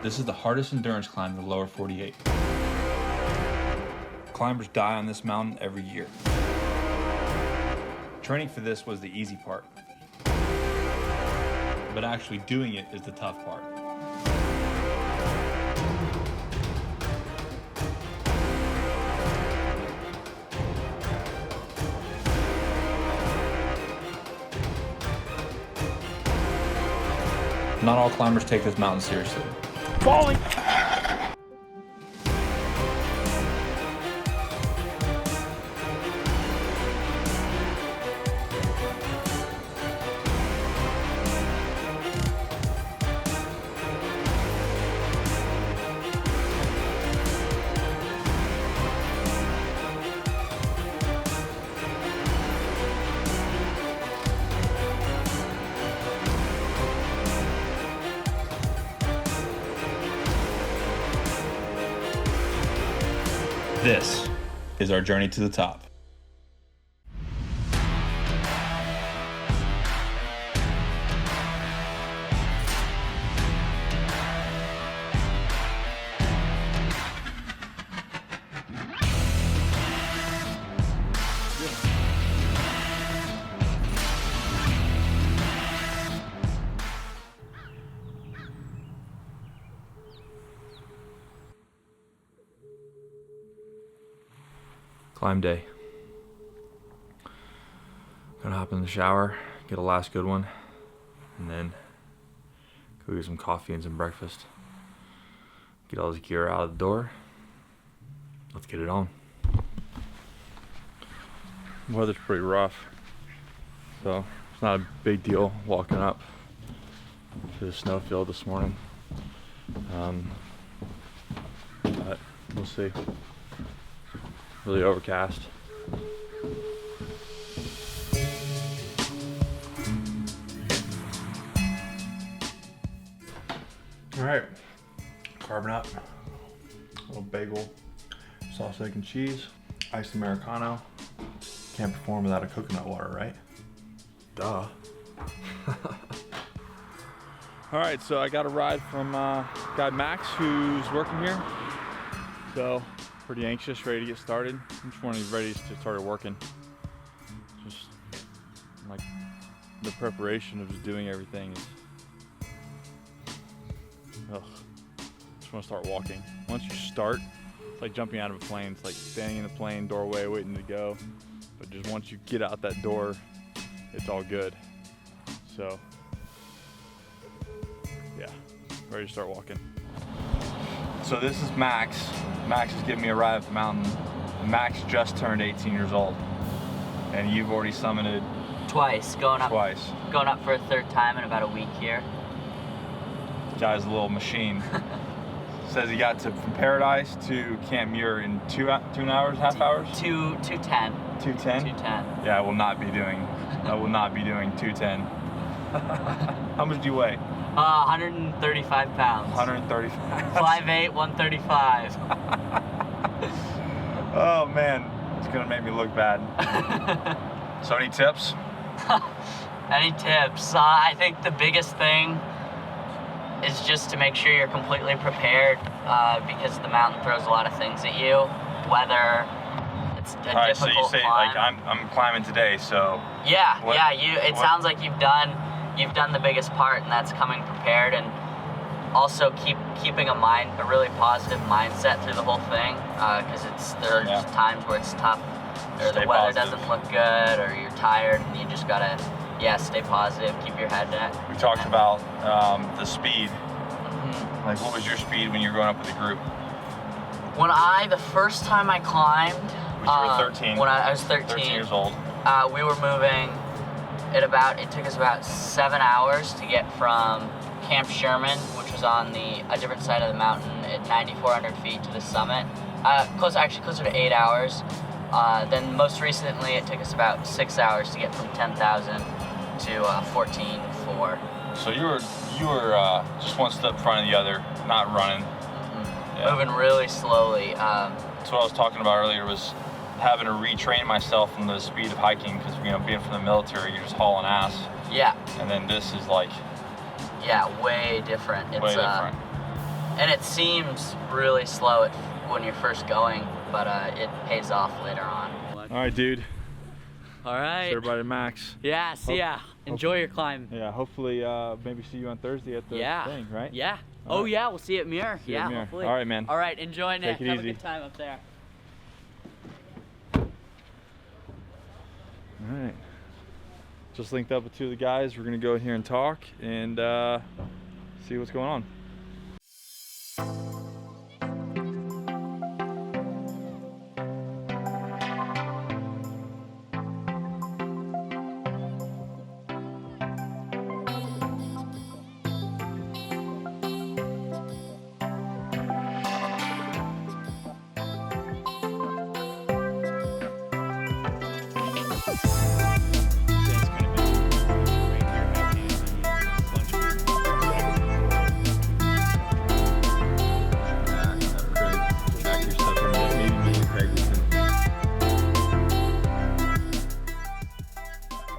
This is the hardest endurance climb in the lower 48. Climbers die on this mountain every year. Training for this was the easy part, but actually doing it is the tough part. Not all climbers take this mountain seriously. Falling! This is our journey to the top. Climb day. Gonna hop in the shower, get a last good one, and then go get some coffee and some breakfast. Get all this gear out of the door. Let's get it on. The weather's pretty rough, so it's not a big deal walking up to the snowfield this morning. But we'll see. Really overcast. All right, carbon up, a little bagel, sausage, egg, and cheese, iced Americano. Can't perform without a coconut water, right? Duh. All right, so I got a ride from guy Max, who's working here. So pretty anxious, ready to get started. I'm just wanting ready to start working. Just like the preparation of just doing everything is, just want to start walking. Once you start, it's like jumping out of a plane. It's like standing in the plane doorway waiting to go. But just once you get out that door, it's all good. So yeah, ready to start walking. So this is Max. Max is giving me a ride up the mountain. Max just turned 18 years old. And you've already summited twice, going up for a third time in about a week here. Guy's a little machine. Says he got from Paradise to Camp Muir in 2 hours, half hours? 2:10. 2:10? 2:10. Yeah, I will not be doing 2:10. How much do you weigh? 135 pounds. 135. 5'8", 135. Oh man, it's gonna make me look bad. So any tips? Any tips? I think the biggest thing is just to make sure you're completely prepared because the mountain throws a lot of things at you. Weather, it's a All right, so you say climb. like I'm climbing today, so yeah, it sounds like you've done the biggest part, and that's coming prepared, and also keeping a really positive mindset through the whole thing, because there are just times where it's tough, or the weather doesn't look good, or you're tired, and you just gotta stay positive, keep your head down. We talked about the speed. Mm-hmm. Like, what was your speed when you were going up with the group? The first time I climbed, when you were 13. When I was 13 years old. We were moving it took us about 7 hours to get from Camp Sherman, which was on a different side of the mountain at 9,400 feet, to the summit. Closer to 8 hours. Then most recently it took us about 6 hours to get from 10,000 to 14,400. So you were just one step in front of the other, not running. Mm-hmm. Yeah. Moving really slowly. That's what I was talking about earlier, was having to retrain myself from the speed of hiking, because being from the military, you're just hauling ass. Yeah. And then this is like way different. It's way different. And it seems really slow when you're first going, but it pays off later on. All right, dude. All right. So everybody, Max. Yeah, see ya. Enjoy your climb. Yeah, hopefully maybe see you on Thursday at the thing, right? Yeah. All right. Yeah, we'll see you at Muir. See you at Muir. Hopefully. All right, man. All right, enjoy it. Take it Have easy. a good time up there. All right. Just linked up with two of the guys. We're gonna go in here and talk and see what's going on.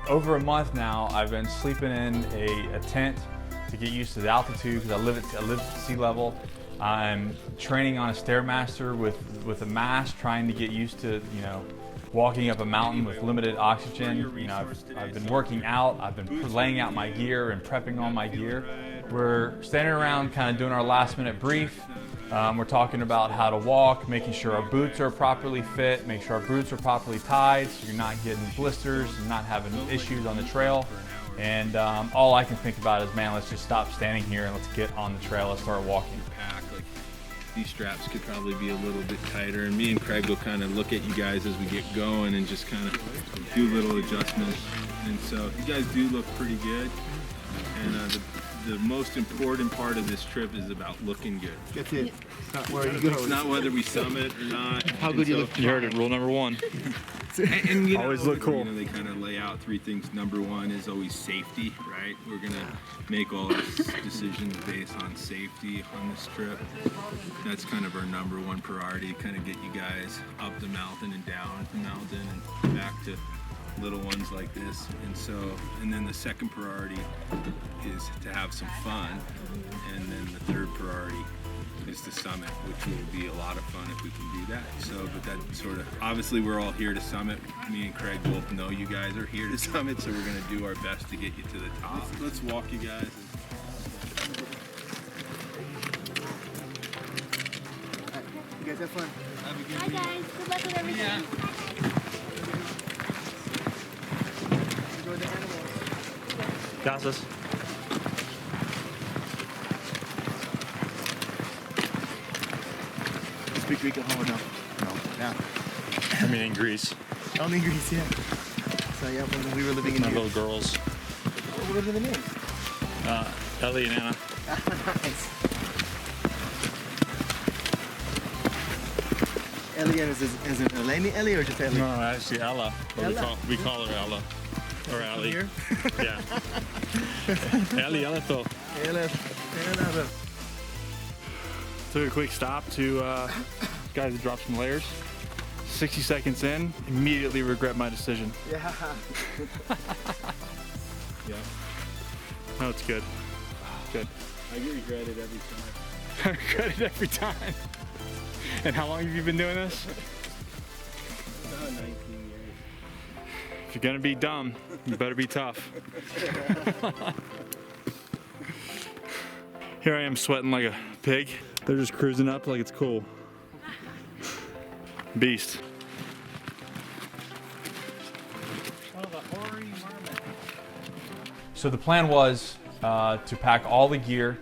Over a month now, I've been sleeping in a tent to get used to the altitude because I live at sea level. I'm training on a Stairmaster with a mask, trying to get used to, you know, walking up a mountain with limited oxygen. You know, I've been working out, I've been laying out my gear and prepping all my gear. We're standing around kind of doing our last minute brief. We're talking about how to walk, making sure our boots are properly fit, make sure our boots are properly tied so you're not getting blisters and not having issues on the trail. And all I can think about is, man, let's just stop standing here and let's get on the trail and start walking. Like, these straps could probably be a little bit tighter, and me and Craig will kind of look at you guys as we get going and just kind of do little adjustments. And so you guys do look pretty good. And the most important part of this trip is about looking good. That's it. It's not where you go. It's not whether we summit or not. How good you look. You heard it, rule number one. And you know, Always look cool. You know, they kind of lay out three things. Number one is always safety, right? We're gonna make all our decisions based on safety on this trip. That's kind of our number one priority. Kind of get you guys up the mountain and down the mountain and back to little ones like this. And then the second priority is to have some fun, and then the third priority is to summit, which will be a lot of fun if we can do that. So, but that sort of, obviously we're all here to summit. Me and Craig both know you guys are here to summit, so we're gonna do our best to get you to the top. Let's walk you guys. You guys have fun. Hi guys, good luck with everything. Yeah. Enjoy the animals. Gracias. Speak Greek at home or no? No. Yeah. I mean, in Greece. Only in Greece, yeah. So yeah, when we were living in My Europe. little girls. What are the names? Ellie and Anna. Nice. Ellie is it Eleni Ellie or just Ellie? No, actually Ella. But Ella. We call her Ella. Or Ellie. Here? Yeah. Ellie, Ella to. Ella. Ella. Took a quick stop to guys to drop some layers. 60 seconds in, immediately regret my decision. Yeah. Yeah. No, it's good. Good. I regret it every time. I regret it every time. And how long have you been doing this? About 19 years. If you're gonna be dumb, you better be tough. Here I am sweating like a pig. They're just cruising up like it's cool. Beast. So the plan was to pack all the gear.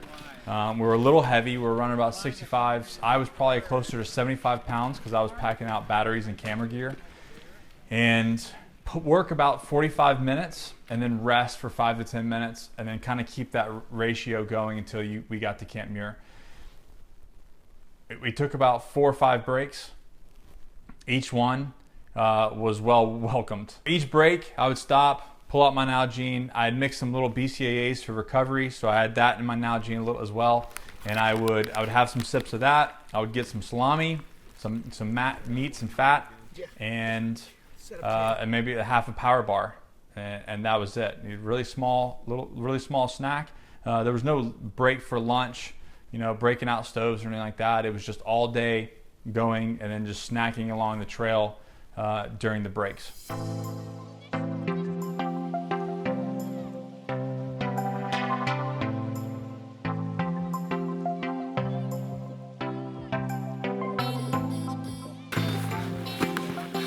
We were a little heavy. We were running about 65. I was probably closer to 75 pounds because I was packing out batteries and camera gear. And work about 45 minutes and then rest for 5 to 10 minutes and then kind of keep that ratio going until we got to Camp Muir. We took about 4 or 5 breaks. Each one was well welcomed. Each break I would stop, pull out my Nalgene. I had mixed some little BCAAs for recovery, so I had that in my Nalgene a little as well. And I would have some sips of that. I would get some salami, some meats and fat, and maybe a half a power bar, and that was it. Really small snack. There was no break for lunch. you know, breaking out stoves or anything like that. It was just all day going and then just snacking along the trail during the breaks.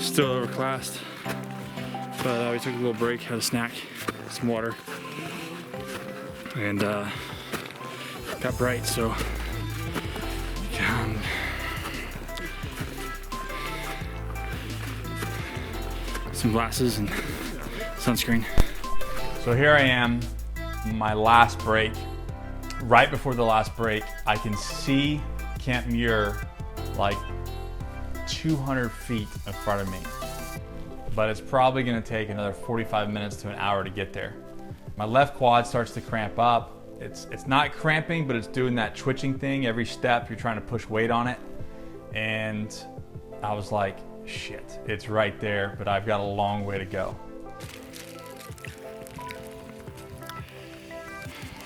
Still overclassed, but we took a little break, had a snack, some water, and got bright, so some glasses and sunscreen. So here I am, my last break. Right before the last break, I can see Camp Muir like 200 feet in front of me, but it's probably going to take another 45 minutes to an hour to get there. My left quad starts to cramp up. It's not cramping, but it's doing that twitching thing. Every step you're trying to push weight on it, and I was like, shit, it's right there, but I've got a long way to go.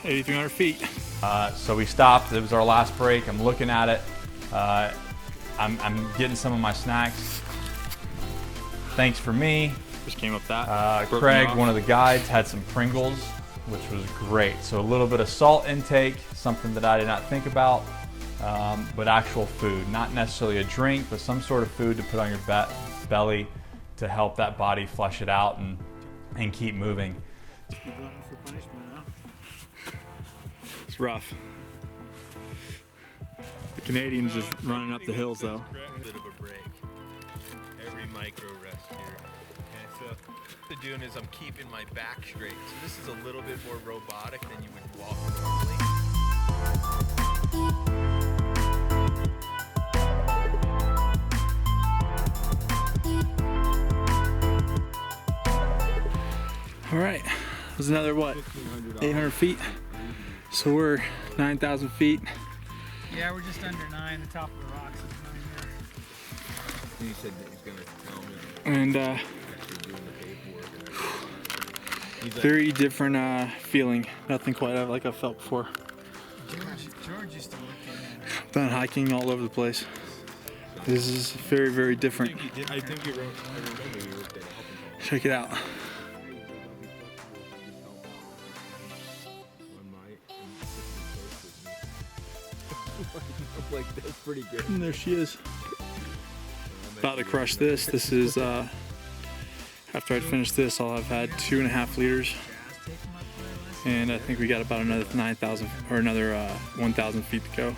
8,300 feet. So we stopped. It was our last break. I'm looking at it. I'm getting some of my snacks. Thanks for me. Just came up that. Craig, one of the guides, had some Pringles, which was great. So a little bit of salt intake, something that I did not think about, but actual food. Not necessarily a drink, but some sort of food to put on your belly to help that body flush it out and keep moving. It's rough. The Canadians just running up the hills though. A bit of a break. Every micro rest here. Okay, so what I'm doing is I'm keeping my back straight. So this is a little bit more robotic than you would walk normally. All right, that was another what? 800 feet. So we're 9,000 feet. Yeah, we're just under 9. The top of the rocks is 9 He said that he's gonna tell me. And Actually doing the paperwork. He's like, very different feeling. Nothing quite like I've felt before. George used to work in Been hiking all over the place. This is very, very different. I think he wrote. I remember he worked at a helping. Check it out. Like that's pretty good. And there she is. About to crush this. This is after I finish this, I'll have had 2.5 liters, and I think we got about another 9,000 or another 1,000 feet to go.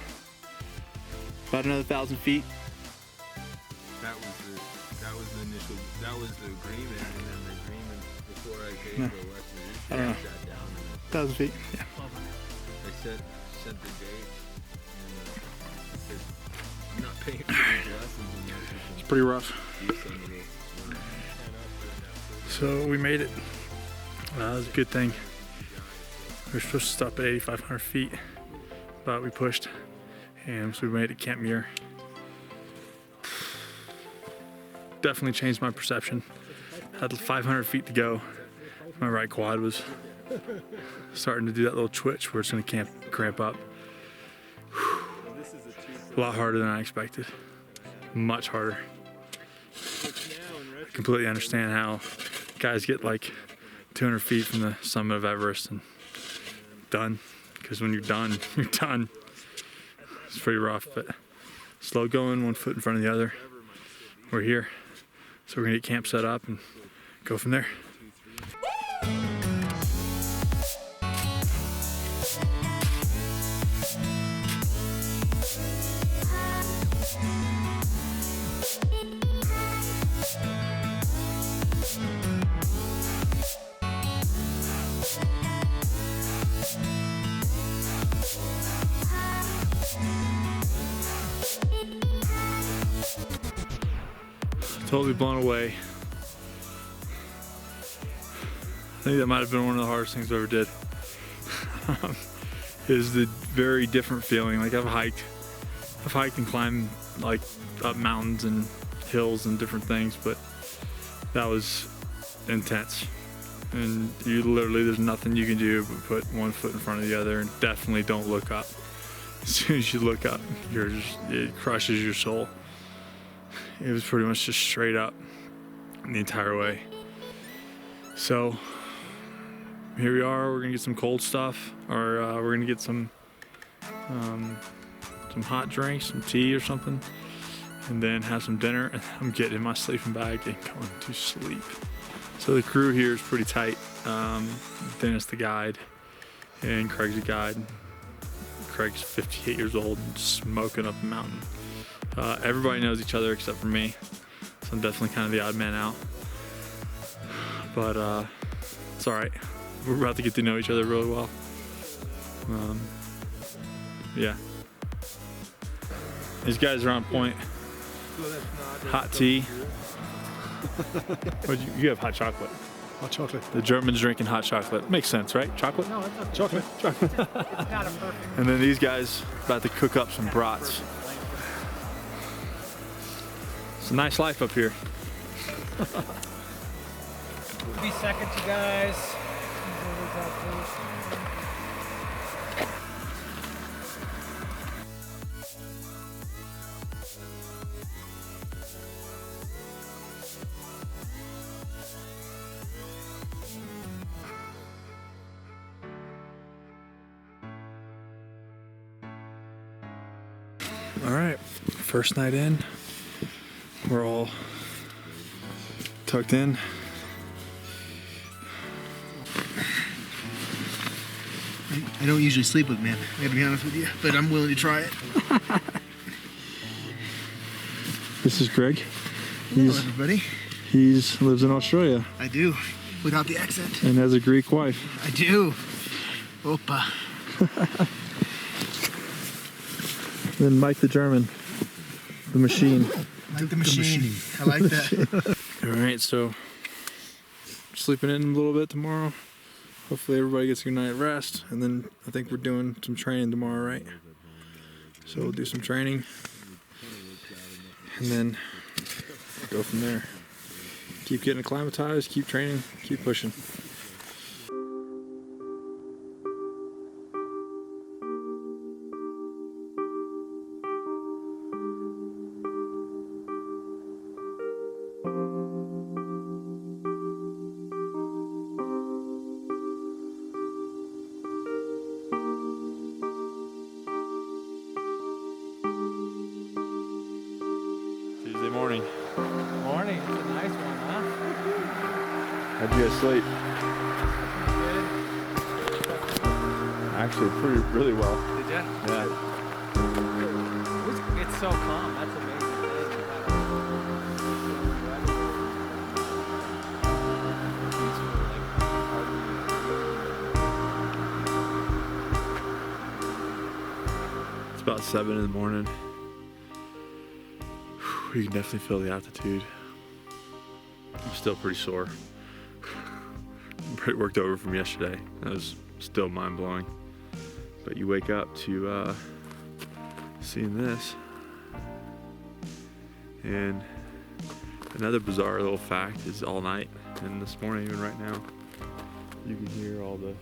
About another 1,000 feet. That was the initial. That was the agreement, and then the agreement before I came No. to West I don't know. Shut down. 1,000 feet. Yeah. I sent the date, and I said, I'm not paying for these lessons unless you It's pretty rough. can do something. So we made it. That was a good thing. We were supposed to stop at 8,500 feet, but we pushed, and so we made it to Camp Muir. Definitely changed my perception. Had 500 feet to go. My right quad was starting to do that little twitch where it's going to cramp up. A lot harder than I expected. Much harder. I completely understand how guys get like 200 feet from the summit of Everest and done. Because when you're done, you're done. It's pretty rough, but slow going, one foot in front of the other. We're here. So we're gonna get camp set up and go from there. Totally blown away. I think that might have been one of the hardest things I ever did. Is the very different feeling. Like I've hiked and climbed like up mountains and hills and different things, but that was intense. And you literally, there's nothing you can do but put one foot in front of the other and definitely don't look up. as soon as you look up, it crushes your soul. It was pretty much just straight up the entire way. So here we are. We're gonna get some cold stuff, or we're gonna get some hot drinks, some tea or something, and then have some dinner. And I'm getting in my sleeping bag and going to sleep. So the crew here is pretty tight. Dennis the guide, and Craig's the guide. Craig's 58 years old and smoking up the mountain. Everybody knows each other except for me, so I'm definitely kind of the odd man out. But it's all right. We're about to get to know each other really well. Yeah. These guys are on point. Hot tea. You have hot chocolate. Hot chocolate. The Germans drinking hot chocolate. Makes sense, right? Chocolate? No, it's okay. Chocolate. It's not a perfect. And then these guys about to cook up some brats. It's a nice life up here. Be second, you guys. All right, first night in. We're all tucked in. I don't usually sleep with men, I gotta be honest with you, but I'm willing to try it. This is Greg. Hello, everybody. He lives in Australia I do, without the accent. and has a Greek wife. I do. Opa. Then Mike the German, the machine. Like the machine. I like that. All right, so sleeping in a little bit tomorrow. Hopefully everybody gets a good night rest, and then I think we're doing some training tomorrow, right? So we'll do some training, and then go from there. Keep getting acclimatized, keep training, keep pushing. Tuesday morning. Morning. It's a nice one, huh? How'd you guys sleep? Actually, really well. Did ya? Yeah. It's so calm. That's amazing. It's about 7 in the morning. You can definitely feel the altitude. I'm still pretty sore. I'm pretty worked over from yesterday. That was still mind-blowing. But you wake up to seeing this. And another bizarre little fact is all night and this morning, even right now, you can hear all the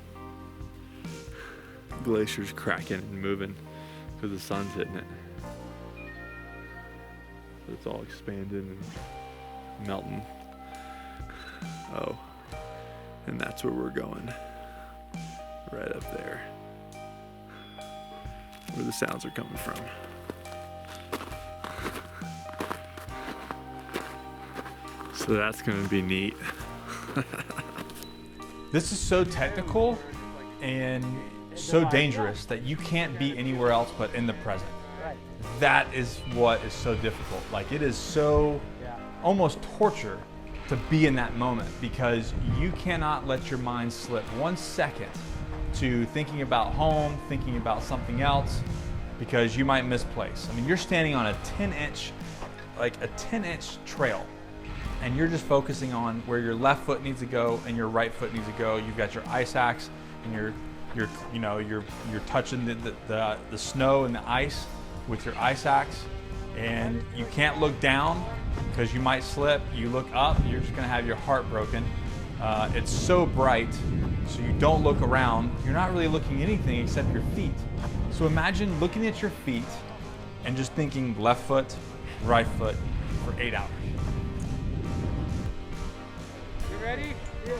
glaciers cracking and moving because the sun's hitting it. So it's all expanding and melting. Oh, and that's where we're going. Right up there. Where the sounds are coming from. So that's gonna be neat. This is so technical and so dangerous that you can't be anywhere else but in the present. That is what is so difficult. Like, it is so almost torture to be in that moment, because you cannot let your mind slip 1 second to thinking about home, thinking about something else, because you might misplace. I mean, you're standing on a 10-inch trail, and you're just focusing on where your left foot needs to go and your right foot needs to go. You've got your ice axe, and you're touching the snow and the ice with your ice axe, and you can't look down because you might slip. You look up, you're just gonna have your heart broken. It's so bright, so you don't look around. You're not really looking at anything except your feet. So imagine looking at your feet and just thinking left foot, right foot for 8 hours. You ready? Yeah.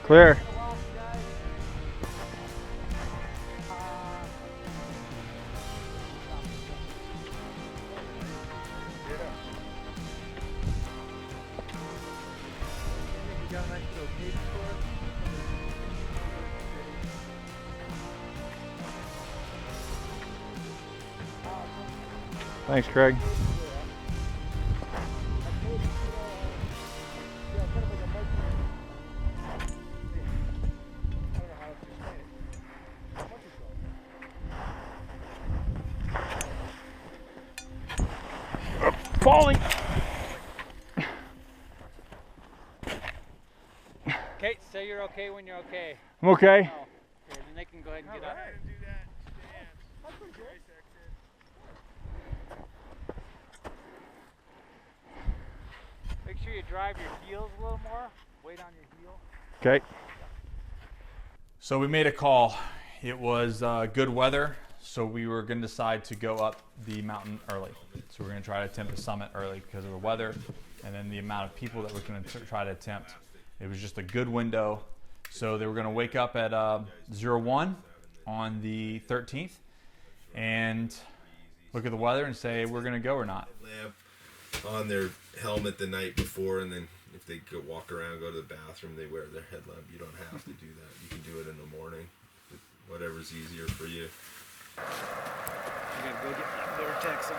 Clear. Thanks, Craig. Falling. Okay, say you're okay when you're okay. I'm okay. Oh, okay, then they can go ahead and get up. Make sure you drive your heels a little more. Weight on your heel. Okay. So we made a call. It was good weather, so we were going to decide to go up the mountain early. So we're going to try to attempt the summit early because of the weather and then the amount of people that we're going to try to attempt. It was just a good window. So they were going to wake up at 01 on the 13th and look at the weather and say we're going to go or not. Lamp on their helmet the night before, and then if they go walk around, go to the bathroom, they wear their headlamp. You don't have to do that. You can do it in the morning. Whatever's easier for you. I gotta go get my Vortex on.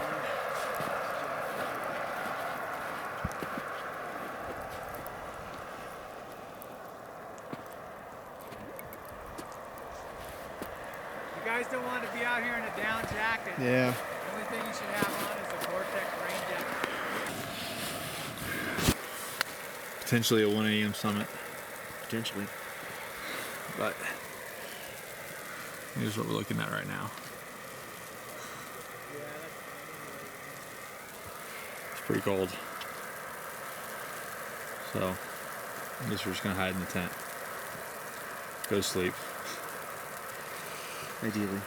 You guys don't want to be out here in a down jacket. Yeah. The only thing you should have on is a Vortex rain jacket. Potentially a 1 a.m. summit, Potentially. but here's what we're looking at right now. It's pretty cold. So I guess we're just gonna hide in the tent. Go to sleep. Ideally.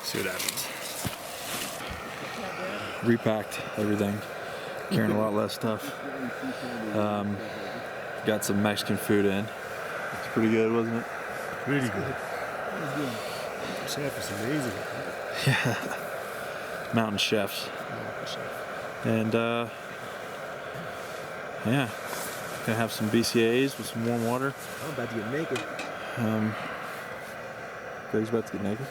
See what happens. Repacked everything. Carrying a lot less stuff. Got some Mexican food in. It's pretty good, wasn't it? Pretty good. Chef is amazing. Yeah. Mountain chefs. And yeah. Gonna have some BCAAs with some warm water. I'm about to get naked. Greg's about to get naked.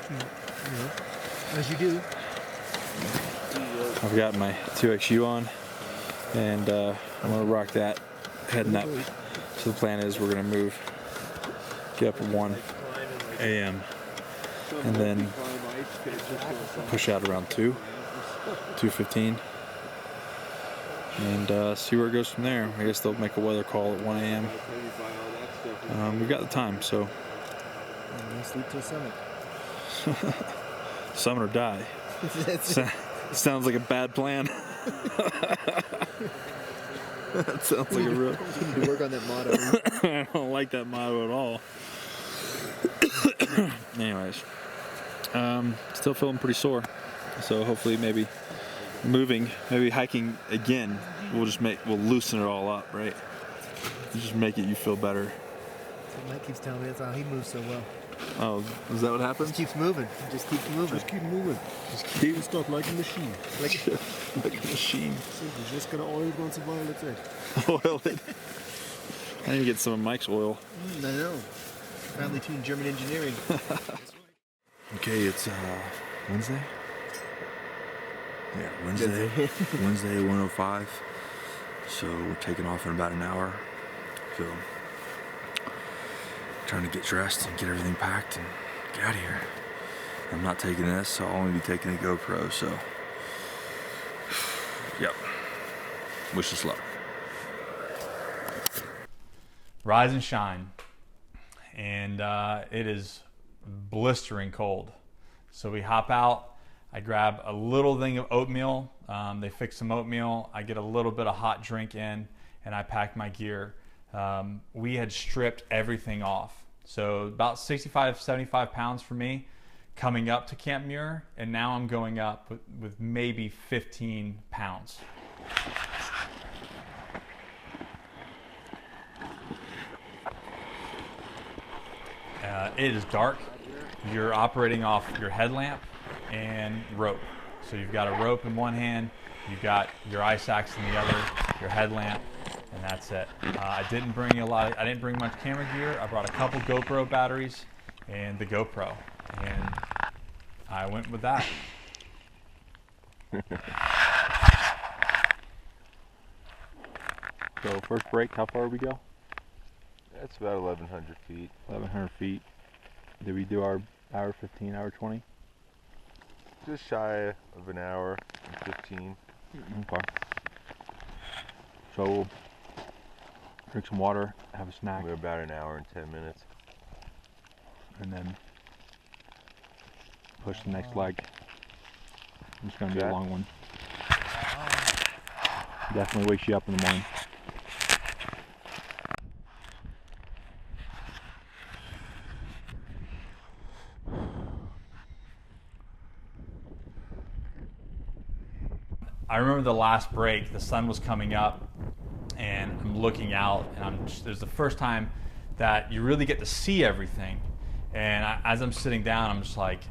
As you do. I've got my 2XU on, and I'm gonna rock that heading up. So the plan is we're gonna get up at 1 a.m. and then push out around 2:15, and see where it goes from there. I guess they'll make a weather call at 1 a.m. We've got the time, so I'm gonna sleep till summit. summit or die. Sounds like a bad plan. That sounds like a real. We need to work on that motto. I don't like that motto at all. Anyways, still feeling pretty sore. So hopefully, maybe hiking again. We'll loosen it all up, right? Just make you feel better. So Mike keeps telling me that's how he moves so well. Oh, is that what happens? Just keeps moving. Just keep moving. Just keep moving. Just keep stuff like a machine. Like a machine. Simple. Just gotta oil it once in a while, that's it. Oil it. I need to get some of Mike's oil. I know. Finely tuned German engineering. Okay, it's Wednesday. Yeah, Wednesday. Wednesday, 1:05. So we're taking off in about an hour. So trying to get dressed and get everything packed and get out of here. I'm not taking this, so I'll only be taking a GoPro, so yep. Wish us luck. Rise and shine. And it is blistering cold. So we hop out, I grab a little thing of oatmeal. They fix some oatmeal. I get a little bit of hot drink in, and I packed my gear. We had stripped everything off. So about 65, 75 pounds for me coming up to Camp Muir, and now I'm going up with maybe 15 pounds. It is dark. You're operating off your headlamp and rope. So you've got a rope in one hand, you've got your ice axe in the other, your headlamp, and that's it. I didn't bring much camera gear. I brought a couple GoPro batteries and the GoPro, and I went with that. So first break, how far did we go? That's about 1,100 feet. 1,100 feet. Did we do our hour 15, hour 20? Just shy of an hour and 15. Okay. So we'll drink some water, have a snack. We're about an hour and 10 minutes. And then push the next leg. It's going to be a long one. Definitely wakes you up in the morning. I remember the last break, the sun was coming up, and I'm looking out, and it was the first time that you really get to see everything. And as I'm sitting down, I'm just like,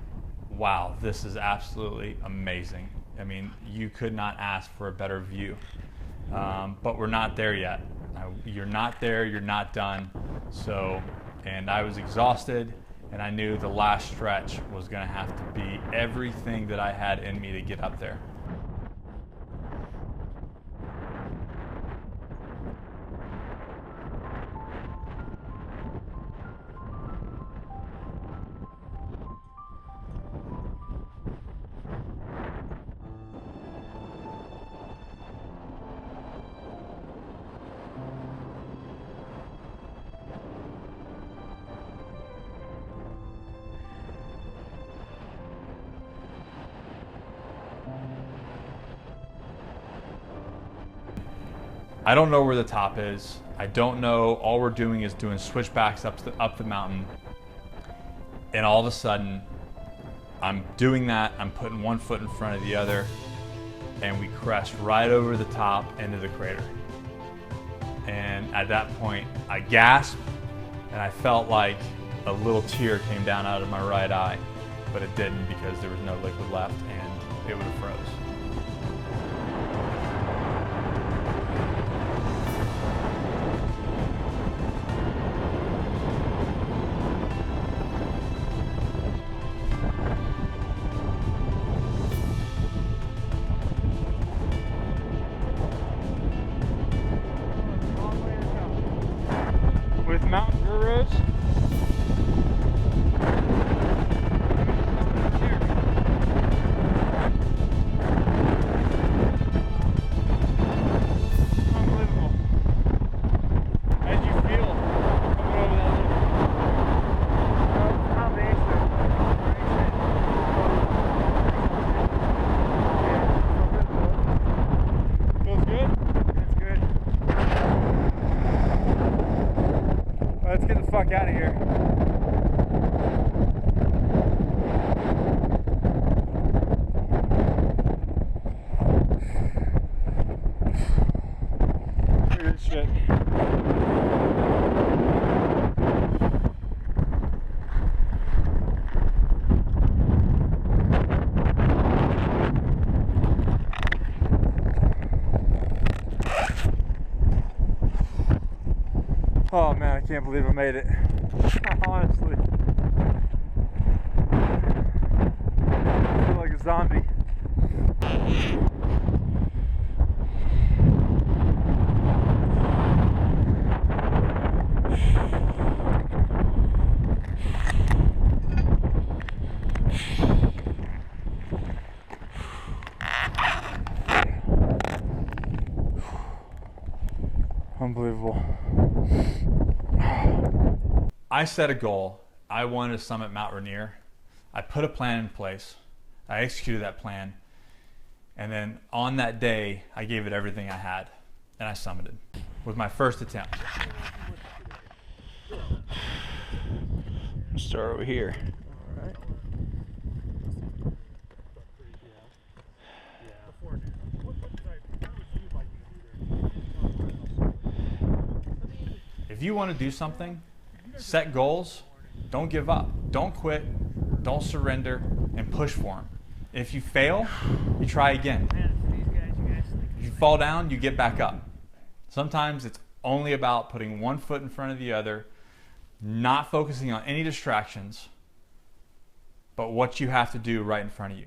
wow, this is absolutely amazing. I mean, you could not ask for a better view. But we're not there yet. You're not there, you're not done. So, and I was exhausted, and I knew the last stretch was gonna have to be everything that I had in me to get up there. I don't know where the top is. I don't know. All we're doing is doing switchbacks up the mountain. And all of a sudden, I'm doing that. I'm putting one foot in front of the other, and we crest right over the top into the crater. And at that point, I gasped, and I felt like a little tear came down out of my right eye, but it didn't because there was no liquid left, and it would have froze. With mountain gurus. Unbelievable. How'd you feel coming over that little? Feels good? It's good. Let's get the fuck out of here. Look at this shit. Oh man, I can't believe I made it. Honestly. I feel like a zombie. Unbelievable. I set a goal. I wanted to summit Mount Rainier. I put a plan in place. I executed that plan. And then on that day, I gave it everything I had, and I summited. with my first attempt. Start over here. If you want to do something, set goals, don't give up, don't quit, don't surrender, and push for them. If you fail, you try again. If you fall down, you get back up. Sometimes it's only about putting one foot in front of the other, not focusing on any distractions, but what you have to do right in front of you.